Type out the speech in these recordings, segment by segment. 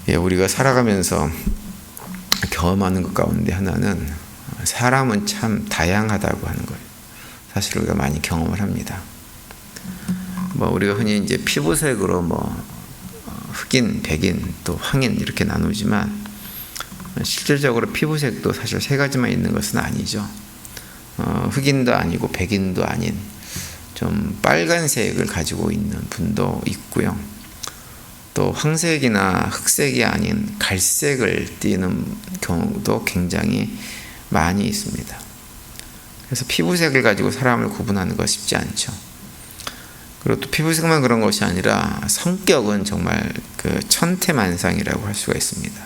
우리가 살아가면서 경험하는 것 가운데 하나는 사람은 참 다양하다고 하는 거예요. 사실 우리가 많이 경험을 합니다. 우리가 흔히 이제 피부색으로 흑인, 백인, 또 황인 이렇게 나누지만 실질적으로 피부색도 사실 세 가지만 있는 것은 아니죠. 흑인도 아니고 백인도 아닌 좀 빨간색을 가지고 있는 분도 있고요. 또 황색이나 흑색이 아닌 갈색을 띠는 경우도 굉장히 많이 있습니다. 그래서 피부색을 가지고 사람을 구분하는 것 쉽지 않죠. 그리고 또 피부색만 그런 것이 아니라 성격은 정말 그 천태만상이라고 할 수가 있습니다.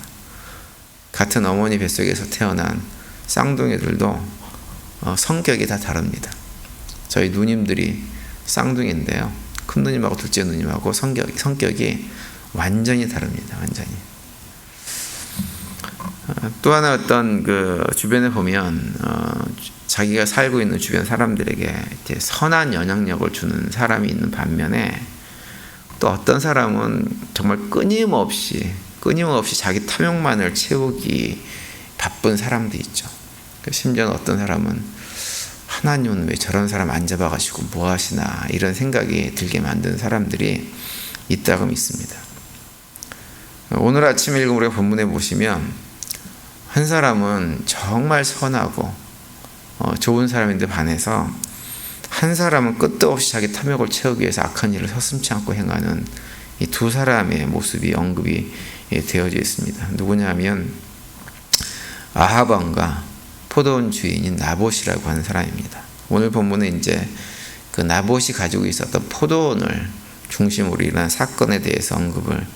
같은 어머니 뱃속에서 태어난 쌍둥이들도 성격이 다 다릅니다. 저희 누님들이 쌍둥이인데요. 큰 누님하고 둘째 누님하고 성격이 완전히 다릅니다. 완전히. 또 하나 어떤 그 주변에 보면 자기가 살고 있는 주변 사람들에게 이렇게 선한 영향력을 주는 사람이 있는 반면에 또 어떤 사람은 정말 끊임없이 자기 탐욕만을 채우기 바쁜 사람도 있죠. 심지어 어떤 사람은 하나님은 왜 저런 사람 안 잡아가지고 뭐 하시나 이런 생각이 들게 만든 사람들이 있다고 믿습니다. 오늘 아침 읽은 우리가 본문에 보시면 한 사람은 정말 선하고 좋은 사람인데 반해서 한 사람은 끝도 없이 자기 탐욕을 채우기 위해서 악한 일을 서슴지 않고 행하는 이 두 사람의 모습이 언급이 되어져 있습니다. 누구냐면 아합 왕과 포도원 주인인 나봇이라고 하는 사람입니다. 오늘 본문은 이제 그 나봇이 가지고 있었던 포도원을 중심으로 일어난 사건에 대해서 언급을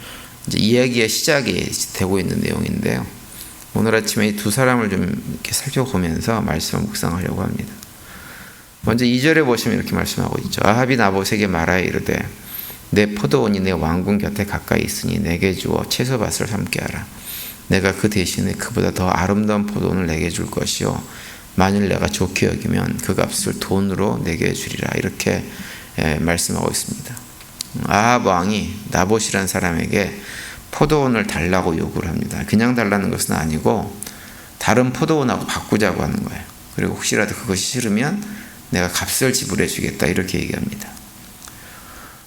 이제 이야기의 시작이 되고 있는 내용인데요. 오늘 아침에 이 두 사람을 좀 이렇게 살펴보면서 말씀을 묵상하려고 합니다. 먼저 2절에 보시면 이렇게 말씀하고 있죠. 아합이 나봇에게 말하여 이르되 내 포도원이 내 왕궁 곁에 가까이 있으니 내게 주어 채소밭을 삼게 하라. 내가 그 대신에 그보다 더 아름다운 포도원을 내게 줄 것이요 만일 내가 좋게 여기면 그 값을 돈으로 내게 주리라. 이렇게 말씀하고 있습니다. 아합 왕이 나봇이라는 사람에게 포도원을 달라고 요구를 합니다. 그냥 달라는 것은 아니고 다른 포도원하고 바꾸자고 하는 거예요. 그리고 혹시라도 그것이 싫으면 내가 값을 지불해 주겠다 이렇게 얘기합니다.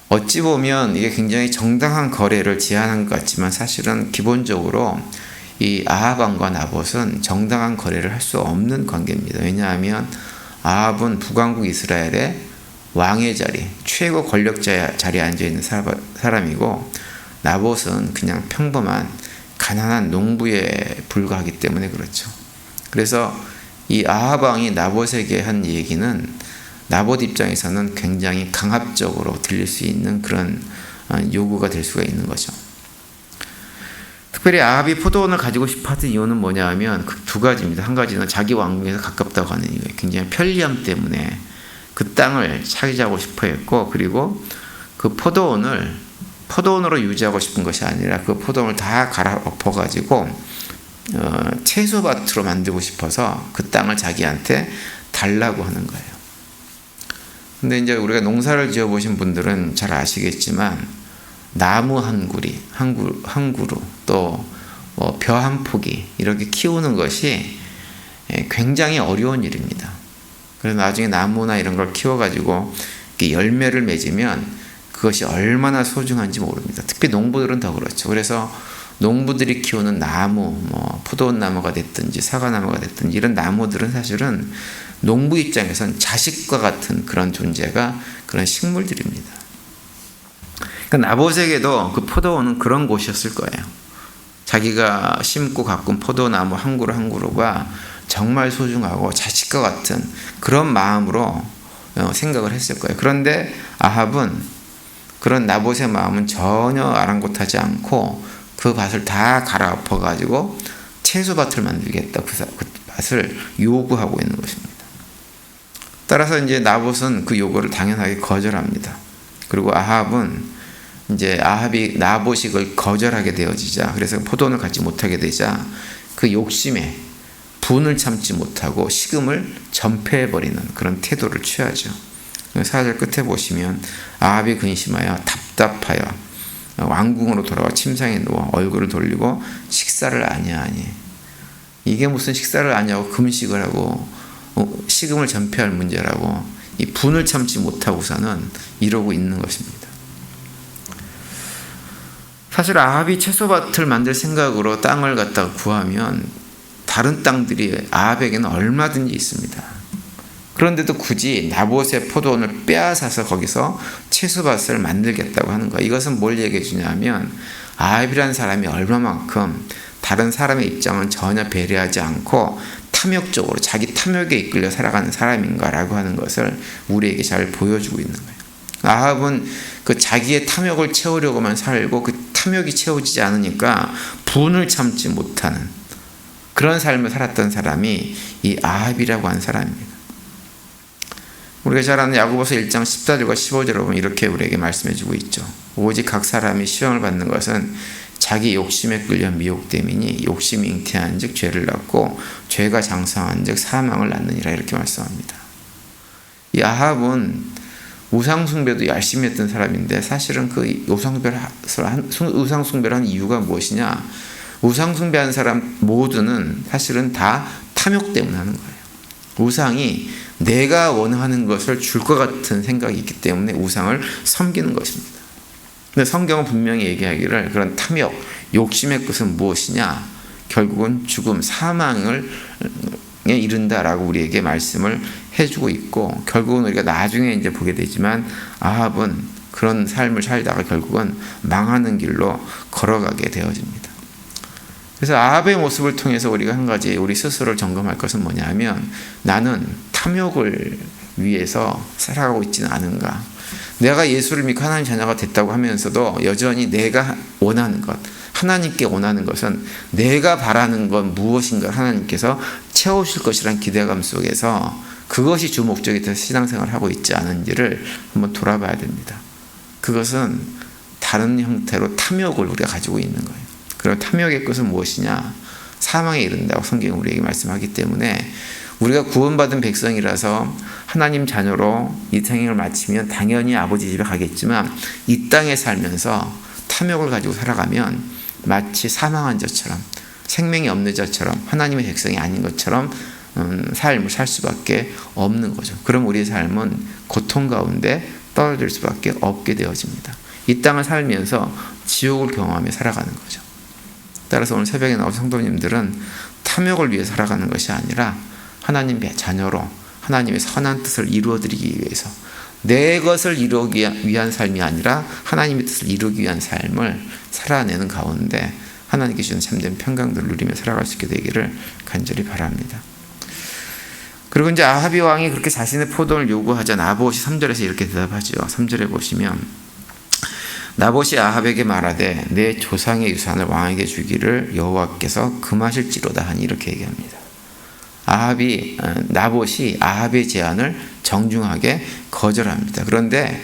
어찌 보면 이게 굉장히 정당한 거래를 제안한 것 같지만 사실은 기본적으로 이 아합 왕과 나봇은 정당한 거래를 할 수 없는 관계입니다. 왜냐하면 아합은 북왕국 이스라엘의 왕의 자리, 최고 권력자 자리에 앉아있는 사람이고 나봇은 그냥 평범한 가난한 농부에 불과하기 때문에 그렇죠. 그래서 이 아합 왕이 나봇에게 한 얘기는 나봇 입장에서는 굉장히 강압적으로 들릴 수 있는 그런 요구가 될 수가 있는 거죠. 특별히 아합이 포도원을 가지고 싶어 하던 이유는 뭐냐 하면 그 두 가지입니다. 한 가지는 자기 왕궁에서 가깝다고 하는 이유예요. 굉장히 편리함 때문에 그 땅을 차지하고 싶어 했고, 그리고 그 포도원으로 유지하고 싶은 것이 아니라 그 포도원을 다 갈아엎어가지고 채소밭으로 만들고 싶어서 그 땅을 자기한테 달라고 하는 거예요. 근데 이제 우리가 농사를 지어보신 분들은 잘 아시겠지만 나무 한 그루 또 벼 한 포기 이렇게 키우는 것이 굉장히 어려운 일입니다. 그래서 나중에 나무나 이런 걸 키워가지고 열매를 맺으면 그것이 얼마나 소중한지 모릅니다. 특히 농부들은 더 그렇죠. 그래서 농부들이 키우는 나무, 포도원 나무가 됐든지 사과나무가 됐든지 이런 나무들은 사실은 농부 입장에선 자식과 같은 그런 존재가 그런 식물들입니다. 그러니까 나봇에게도 그 포도원은 그런 곳이었을 거예요. 자기가 심고 가꾼 포도나무 한 그루 한 그루가 정말 소중하고 자식과 같은 그런 마음으로 생각을 했을 거예요. 그런데 아합은 그런 나봇의 마음은 전혀 아랑곳하지 않고 그 밭을 다 갈아엎어가지고 채소밭을 만들겠다. 그 밭을 요구하고 있는 것입니다. 따라서 이제 나봇은 그 요구를 당연하게 거절합니다. 그리고 아합이 나봇이 그걸 거절하게 되어지자, 그래서 포도원을 갖지 못하게 되자 그 욕심에 분을 참지 못하고 식음을 전폐해버리는 그런 태도를 취하죠. 4절 끝에 보시면 아합이 근심하여 답답하여 왕궁으로 돌아와 침상에 누워 얼굴을 돌리고 식사를 아니하니. 이게 무슨 식사를 아니하고 금식을 하고 식음을 전폐할 문제라고 이 분을 참지 못하고서는 이러고 있는 것입니다. 사실 아합이 채소밭을 만들 생각으로 땅을 갖다가 구하면 다른 땅들이 아합에게는 얼마든지 있습니다. 그런데도 굳이 나봇의 포도원을 빼앗아서 거기서 채소밭을 만들겠다고 하는 거예요. 이것은 뭘 얘기해 주냐면 아합이라는 사람이 얼마만큼 다른 사람의 입장은 전혀 배려하지 않고 탐욕적으로 자기 탐욕에 이끌려 살아가는 사람인가라고 하는 것을 우리에게 잘 보여주고 있는 거예요. 아합은 그 자기의 탐욕을 채우려고만 살고 그 탐욕이 채워지지 않으니까 분을 참지 못하는 그런 삶을 살았던 사람이 이 아합이라고 하는 사람입니다. 우리가 잘 아는 야고보서 1장 14절과 15절을 보면 이렇게 우리에게 말씀해주고 있죠. 오직 각 사람이 시험을 받는 것은 자기 욕심에 끌려 미혹됨이니 욕심이 잉태한 즉 죄를 낳고 죄가 장성한 즉 사망을 낳느니라 이렇게 말씀합니다. 이 아합은 우상숭배도 열심히 했던 사람인데 사실은 그 우상숭배를 한 이유가 무엇이냐? 우상숭배하는 사람 모두는 사실은 다 탐욕 때문에 하는 거예요. 우상이 내가 원하는 것을 줄 것 같은 생각이 있기 때문에 우상을 섬기는 것입니다. 근데 성경은 분명히 얘기하기를 그런 탐욕, 욕심의 끝은 무엇이냐? 결국은 죽음, 사망에 이른다라고 우리에게 말씀을 해주고 있고 결국은 우리가 나중에 이제 보게 되지만 아합은 그런 삶을 살다가 결국은 망하는 길로 걸어가게 되어집니다. 그래서 아합의 모습을 통해서 우리가 한 가지 우리 스스로를 점검할 것은 뭐냐면 나는 탐욕을 위해서 살아가고 있지는 않은가. 내가 예수를 믿고 하나님 자녀가 됐다고 하면서도 여전히 내가 원하는 것, 하나님께 원하는 것은 내가 바라는 건 무엇인가 하나님께서 채우실 것이란 기대감 속에서 그것이 주 목적이 돼서 신앙생활을 하고 있지 않은지를 한번 돌아봐야 됩니다. 그것은 다른 형태로 탐욕을 우리가 가지고 있는 거예요. 그리고 탐욕의 끝은 무엇이냐? 사망에 이른다고 성경이 우리에게 말씀하기 때문에 우리가 구원받은 백성이라서 하나님 자녀로 이 생을 마치면 당연히 아버지 집에 가겠지만 이 땅에 살면서 탐욕을 가지고 살아가면 마치 사망한 자처럼 생명이 없는 자처럼 하나님의 백성이 아닌 것처럼 삶을 살 수밖에 없는 거죠. 그럼 우리의 삶은 고통 가운데 떨어질 수밖에 없게 되어집니다. 이 땅을 살면서 지옥을 경험하며 살아가는 거죠. 따라서 오늘 새벽에 나온 성도님들은 탐욕을 위해 살아가는 것이 아니라 하나님의 자녀로 하나님의 선한 뜻을 이루어드리기 위해서 내 것을 이루기 위한 삶이 아니라 하나님의 뜻을 이루기 위한 삶을 살아내는 가운데 하나님께 주신 참된 평강들을 누리며 살아갈 수 있게 되기를 간절히 바랍니다. 그리고 이제 아합이 왕이 그렇게 자신의 포도를 요구하자 나봇이 3절에서 이렇게 대답하죠. 3절에 보시면 나봇이 아합에게 말하되 내 조상의 유산을 왕에게 주기를 여호와께서 금하실지로다 하니 이렇게 얘기합니다. 나봇이 아합의 제안을 정중하게 거절합니다. 그런데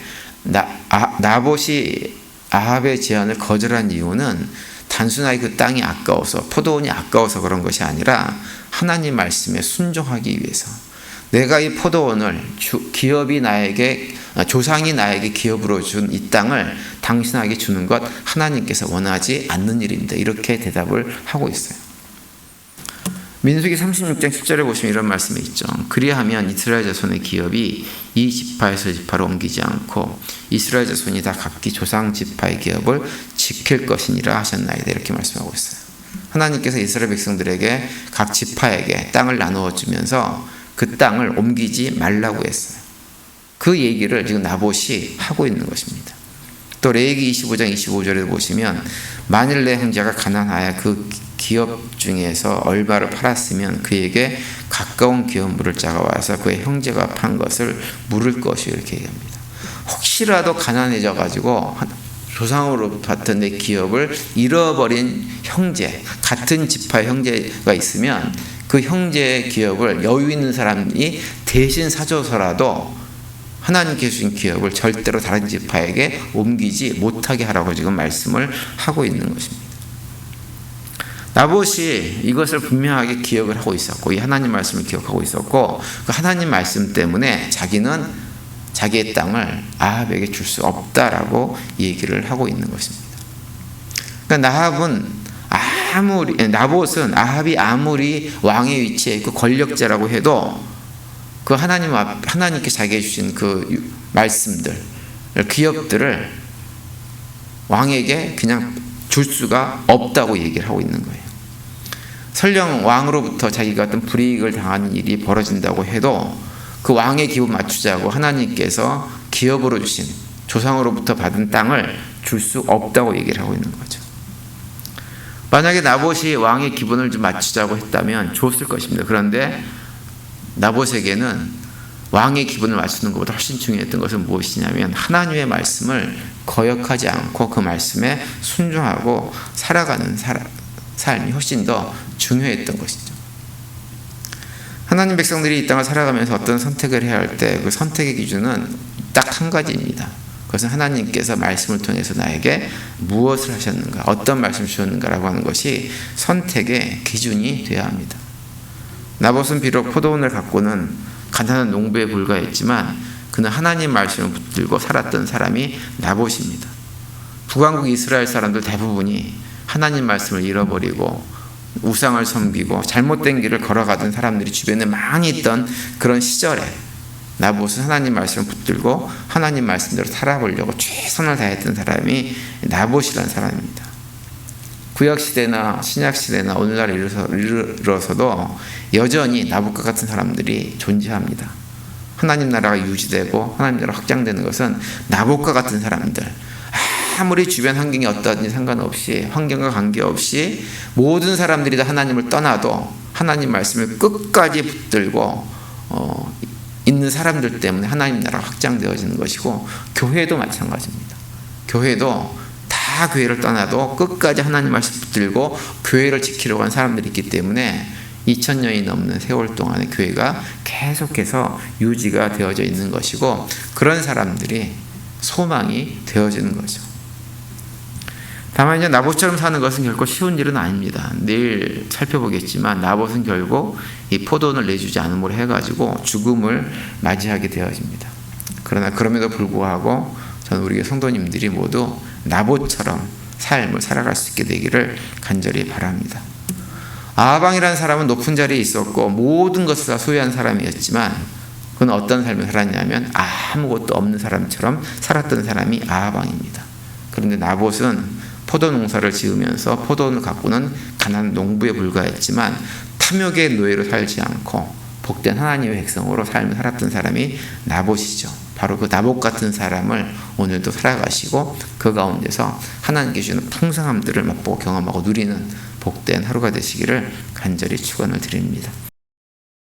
나봇이 아합의 제안을 거절한 이유는 단순하게 그 땅이 아까워서 포도원이 아까워서 그런 것이 아니라 하나님 말씀에 순종하기 위해서 내가 이 포도원을 조상이 나에게 기업으로 준 이 땅을 당신에게 주는 것 하나님께서 원하지 않는 일입니다. 이렇게 대답을 하고 있어요. 민수기 36장 10절에 보시면 이런 말씀이 있죠. 그리하면 이스라엘 자손의 기업이 이 지파에서 지파로 옮기지 않고 이스라엘 자손이 다 각기 조상 지파의 기업을 지킬 것이니라 하셨나이다. 이렇게 말씀하고 있어요. 하나님께서 이스라엘 백성들에게 각 지파에게 땅을 나누어 주면서 그 땅을 옮기지 말라고 했어요. 그 얘기를 지금 나봇이 하고 있는 것입니다. 또 레위기 25장 25절에 보시면 만일 내 형제가 가난하여 그 기업 중에서 얼마를 팔았으면 그에게 가까운 기업 물을 자가 와서 그의 형제가 판 것을 물을 것이요 이렇게 얘기합니다. 혹시라도 가난해져 가지고 조상으로 받던 내 기업을 잃어버린 형제, 같은 지파의 형제가 있으면 그 형제의 기업을 여유 있는 사람이 대신 사줘서라도 하나님께 주신 기업을 절대로 다른 지파에게 옮기지 못하게 하라고 지금 말씀을 하고 있는 것입니다. 나봇이 이것을 분명하게 기억을 하고 있었고 이 하나님 말씀을 기억하고 있었고 그 하나님 말씀 때문에 자기는 자기의 땅을 아합에게 줄 수 없다라고 얘기를 하고 있는 것입니다. 그러니까 나봇은 아합이 아무리 왕의 위치에 있고 권력자라고 해도 그 하나님께 자기가 주신 그 말씀들, 기업들을 왕에게 그냥 줄 수가 없다고 얘기를 하고 있는 거예요. 설령 왕으로부터 자기가 어떤 불이익을 당하는 일이 벌어진다고 해도 그 왕의 기분 맞추자고 하나님께서 기업으로 주신 조상으로부터 받은 땅을 줄 수 없다고 얘기를 하고 있는 거죠. 만약에 나봇이 왕의 기분을 좀 맞추자고 했다면 좋았을 것입니다. 그런데 나봇에게는 왕의 기분을 맞추는 것보다 훨씬 중요했던 것은 무엇이냐면 하나님의 말씀을 거역하지 않고 그 말씀에 순종하고 살아가는 삶이 훨씬 더 중요했던 것이죠. 하나님 백성들이 이 땅을 살아가면서 어떤 선택을 해야 할 때 그 선택의 기준은 딱 한 가지입니다. 그것은 하나님께서 말씀을 통해서 나에게 무엇을 하셨는가, 어떤 말씀을 주셨는가라고 하는 것이 선택의 기준이 되어야 합니다. 나봇은 비록 포도원을 갖고는 가난한 농부에 불과했지만 그는 하나님 말씀을 붙들고 살았던 사람이 나봇입니다. 북왕국 이스라엘 사람들 대부분이 하나님 말씀을 잃어버리고 우상을 섬기고 잘못된 길을 걸어가던 사람들이 주변에 많이 있던 그런 시절에 나봇은 하나님 말씀을 붙들고 하나님 말씀대로 살아보려고 최선을 다했던 사람이 나봇이라는 사람입니다. 구약시대나 신약시대나 오늘날 이르러서도 여전히 나봇과 같은 사람들이 존재합니다. 하나님 나라가 유지되고 하나님 나라가 확장되는 것은 나봇과 같은 사람들, 아무리 주변 환경이 어떠하든지 상관없이, 환경과 관계없이 모든 사람들이 다 하나님을 떠나도 하나님 말씀을 끝까지 붙들고 있는 사람들 때문에 하나님 나라가 확장되어지는 것이고, 교회도 마찬가지입니다. 교회도 다 교회를 떠나도 끝까지 하나님 말씀 붙들고 교회를 지키려고 하는 사람들이 있기 때문에 2000년이 넘는 세월 동안에 교회가 계속해서 유지가 되어져 있는 것이고, 그런 사람들이 소망이 되어지는 거죠. 다만 이제 나봇처럼 사는 것은 결코 쉬운 일은 아닙니다. 내일 살펴보겠지만 나봇은 결국 이 포도원을 내주지 않음으로 해가지고 죽음을 맞이하게 되어집니다. 그러나 그럼에도 불구하고 저는 우리 성도님들이 모두 나봇처럼 삶을 살아갈 수 있게 되기를 간절히 바랍니다. 아방이라는 사람은 높은 자리에 있었고 모든 것을 다 소유한 사람이었지만 그는 어떤 삶을 살았냐면 아무것도 없는 사람처럼 살았던 사람이 아방입니다. 그런데 나봇은 포도 농사를 지으면서 포도원을 가꾸는 가난한 농부에 불과했지만 탐욕의 노예로 살지 않고 복된 하나님의 백성으로 삶을 살았던 사람이 나봇이죠. 바로 그 나봇 같은 사람을 오늘도 살아가시고 그 가운데서 하나님께 주시는 풍성함들을 맛보고 경험하고 누리는 복된 하루가 되시기를 간절히 축원을 드립니다.